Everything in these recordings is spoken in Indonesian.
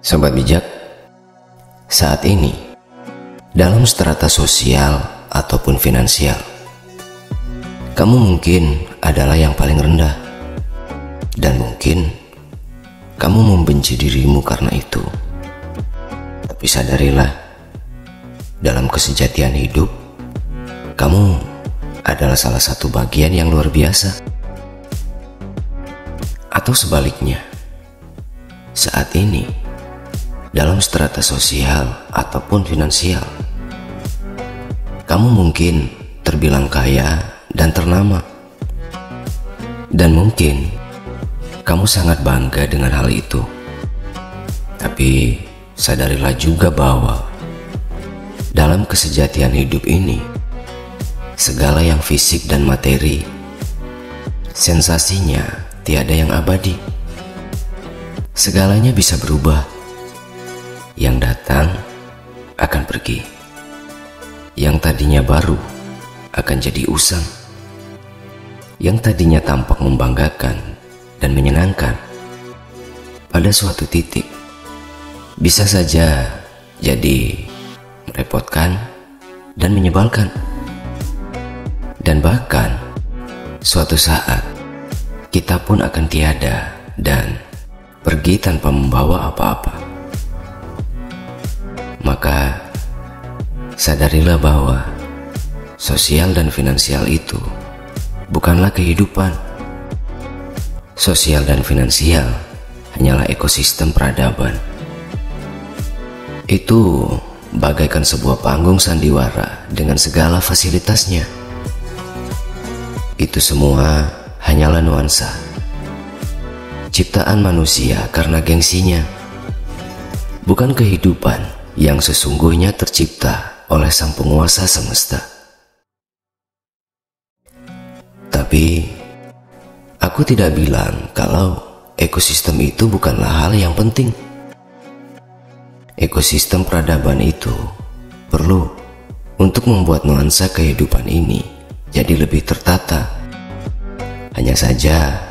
Sobat bijak, saat ini dalam strata sosial ataupun finansial, kamu mungkin adalah yang paling rendah, dan mungkin kamu membenci dirimu karena itu. Tapi sadarilah, dalam kesejatian hidup, kamu adalah salah satu bagian yang luar biasa. Atau sebaliknya, saat ini dalam strata sosial ataupun finansial, kamu mungkin terbilang kaya dan ternama, dan mungkin kamu sangat bangga dengan hal itu. Tapi sadarilah juga bahwa dalam kesejatian hidup ini, segala yang fisik dan materi, sensasinya tiada yang abadi. Segalanya bisa berubah. Yang datang akan pergi. Yang tadinya baru akan jadi usang. Yang tadinya tampak membanggakan dan menyenangkan, pada suatu titik bisa saja jadi merepotkan dan menyebalkan. Dan bahkan suatu saat kita pun akan tiada dan pergi tanpa membawa apa-apa. Maka sadarilah bahwa sosial dan finansial itu bukanlah kehidupan. Sosial dan finansial hanyalah ekosistem peradaban. Itu bagaikan sebuah panggung sandiwara dengan segala fasilitasnya. Itu semua hanyalah nuansa ciptaan manusia karena gengsinya, bukan kehidupan yang sesungguhnya tercipta oleh sang penguasa semesta. Tapi aku tidak bilang kalau ekosistem itu bukanlah hal yang penting. Ekosistem peradaban itu perlu untuk membuat nuansa kehidupan ini jadi lebih tertata. Hanya saja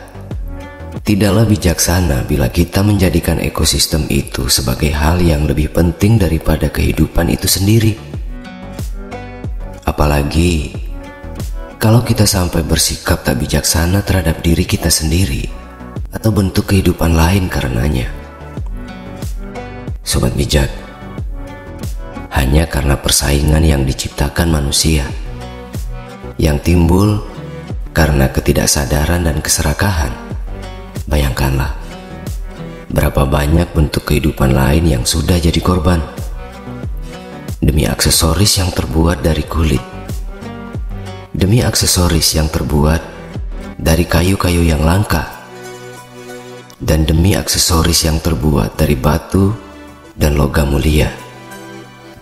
tidaklah bijaksana bila kita menjadikan ekosistem itu sebagai hal yang lebih penting daripada kehidupan itu sendiri. Apalagi kalau kita sampai bersikap tak bijaksana terhadap diri kita sendiri atau bentuk kehidupan lain karenanya. Sobat bijak, hanya karena persaingan yang diciptakan manusia, yang timbul karena ketidaksadaran dan keserakahan, bayangkanlah berapa banyak bentuk kehidupan lain yang sudah jadi korban demi aksesoris yang terbuat dari kulit, demi aksesoris yang terbuat dari kayu-kayu yang langka, dan demi aksesoris yang terbuat dari batu dan logam mulia.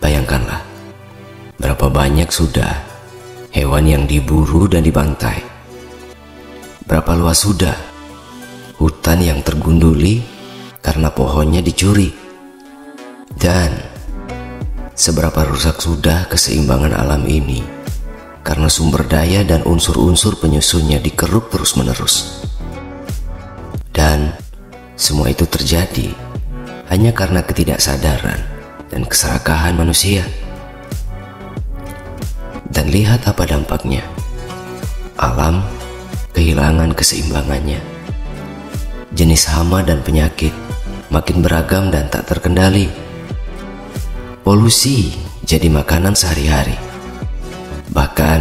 Bayangkanlah berapa banyak sudah hewan yang diburu dan dibantai, berapa luas sudah hutan yang tergunduli karena pohonnya dicuri, dan seberapa rusak sudah keseimbangan alam ini karena sumber daya dan unsur-unsur penyusunnya dikeruk terus-menerus. Dan semua itu terjadi hanya karena ketidaksadaran dan keserakahan manusia. Dan lihat apa dampaknya. Alam kehilangan keseimbangannya. Jenis hama dan penyakit makin beragam dan tak terkendali. Polusi jadi makanan sehari-hari. Bahkan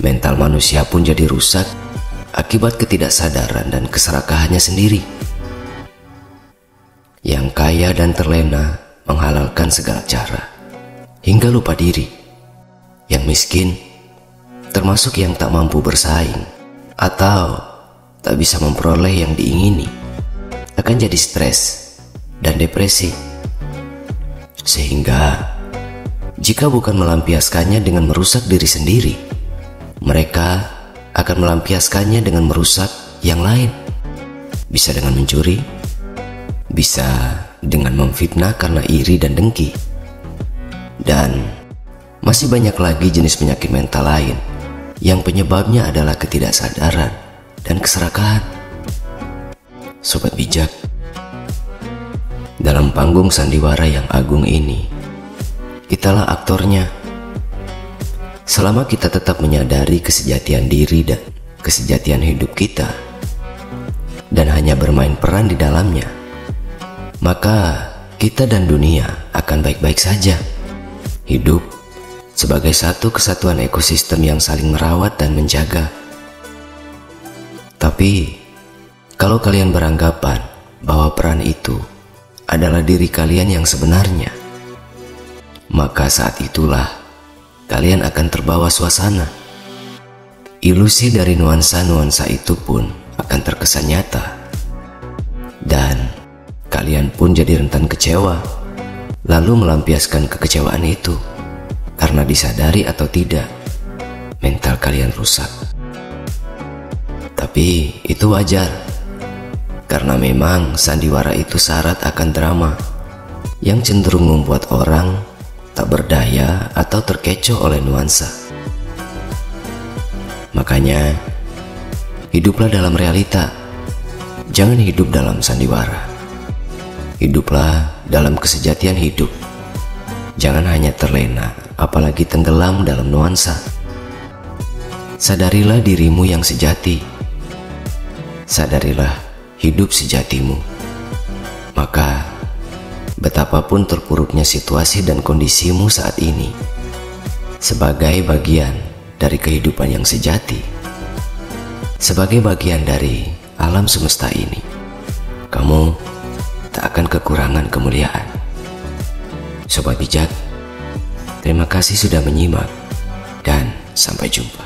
mental manusia pun jadi rusak akibat ketidaksadaran dan keserakahannya sendiri. Yang kaya dan terlena menghalalkan segala cara hingga lupa diri. Yang miskin, termasuk yang tak mampu bersaing atau tak bisa memperoleh yang diingini, akan jadi stres dan depresi. Sehingga jika bukan melampiaskannya dengan merusak diri sendiri, mereka akan melampiaskannya dengan merusak yang lain. Bisa dengan mencuri, bisa dengan memfitnah karena iri dan dengki, dan masih banyak lagi jenis penyakit mental lain yang penyebabnya adalah ketidaksadaran dan keserakahan. Sobat bijak, Dalam panggung sandiwara yang agung ini, kitalah aktornya. Selama kita tetap menyadari kesejatian diri dan kesejatian hidup kita, dan hanya bermain peran di dalamnya, maka kita dan dunia akan baik-baik saja. Hidup sebagai satu kesatuan ekosistem yang saling merawat dan menjaga. Tapi, kalau kalian beranggapan bahwa peran itu adalah diri kalian yang sebenarnya, maka saat itulah kalian akan terbawa suasana. Ilusi dari nuansa-nuansa itu pun akan terkesan nyata, dan kalian pun jadi rentan kecewa, lalu melampiaskan kekecewaan itu karena disadari atau tidak, mental kalian rusak. Tapi itu wajar, karena memang sandiwara itu syarat akan drama yang cenderung membuat orang tak berdaya atau terkecoh oleh nuansa. Makanya, hiduplah dalam realita, jangan hidup dalam sandiwara. Hiduplah dalam kesejatian hidup, jangan hanya terlena, apalagi tenggelam dalam nuansa. Sadarilah dirimu yang sejati, sadarilah hidup sejatimu. Maka, betapapun terpuruknya situasi dan kondisimu saat ini, sebagai bagian dari kehidupan yang sejati, sebagai bagian dari alam semesta ini, kamu tak akan kekurangan kemuliaan. Sobat bijak, terima kasih sudah menyimak, dan sampai jumpa.